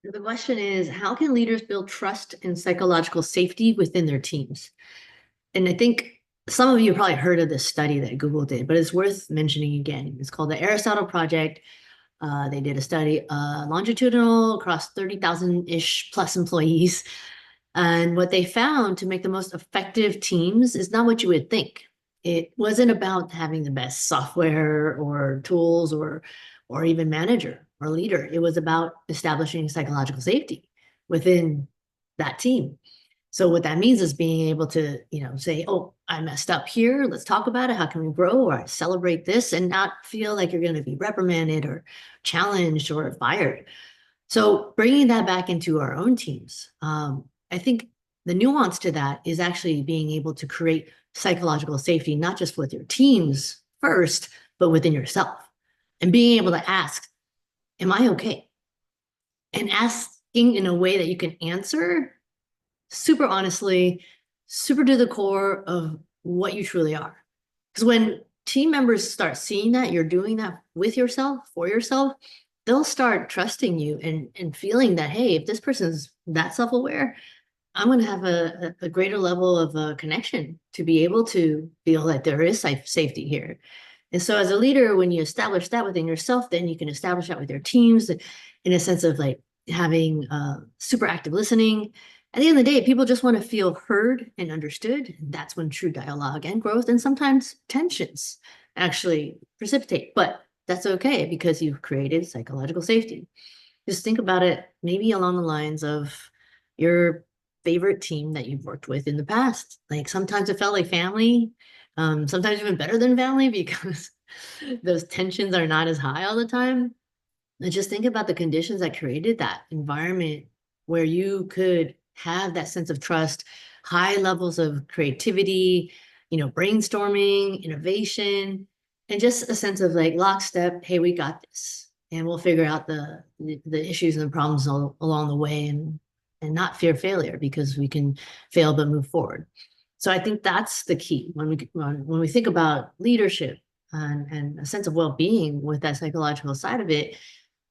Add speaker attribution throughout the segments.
Speaker 1: The question is, how can leaders build trust and psychological safety within their teams? And I think some of you have probably heard of this study that Google did, but it's worth mentioning again. It's called the Aristotle Project. They did a study longitudinal across 30,000-ish plus employees. And what they found to make the most effective teams is not what you would think. It wasn't about having the best software or tools or even manager or leader. It was about establishing psychological safety within that team. So what that means is being able to, say, oh, I messed up here. Let's talk about it. How can we grow? Or I celebrate this and not feel like you're going to be reprimanded or challenged or fired. So bringing that back into our own teams, I think the nuance to that is actually being able to create psychological safety, not just with your teams first, but within yourself. And being able to ask, am I okay? And asking in a way that you can answer super honestly, super to the core of what you truly are. Because when team members start seeing that you're doing that with yourself, for yourself, they'll start trusting you and feeling that, hey, if this person's that self-aware, I'm going to have a greater level of connection to be able to feel that there is safety here. And so as a leader, when you establish that within yourself, then you can establish that with your teams in a sense of like having super active listening. At the end of the day, people just want to feel heard and understood. And that's when true dialogue and growth and sometimes tensions actually precipitate. But that's okay because you've created psychological safety. Just think about it maybe along the lines of your favorite team that you've worked with in the past. Like sometimes it felt like family, sometimes even better than family because those tensions are not as high all the time. And just think about the conditions that created that environment where you could have that sense of trust, high levels of creativity, brainstorming, innovation, and just a sense of like lockstep, hey, we got this. And we'll figure out the issues and the problems along the way and not fear failure because we can fail but move forward. So I think that's the key when we think about leadership and a sense of well-being with that psychological side of it.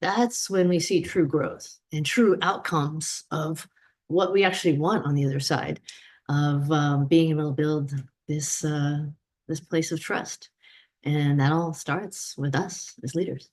Speaker 1: That's when we see true growth and true outcomes of what we actually want on the other side of being able to build this place of trust. And that all starts with us as leaders.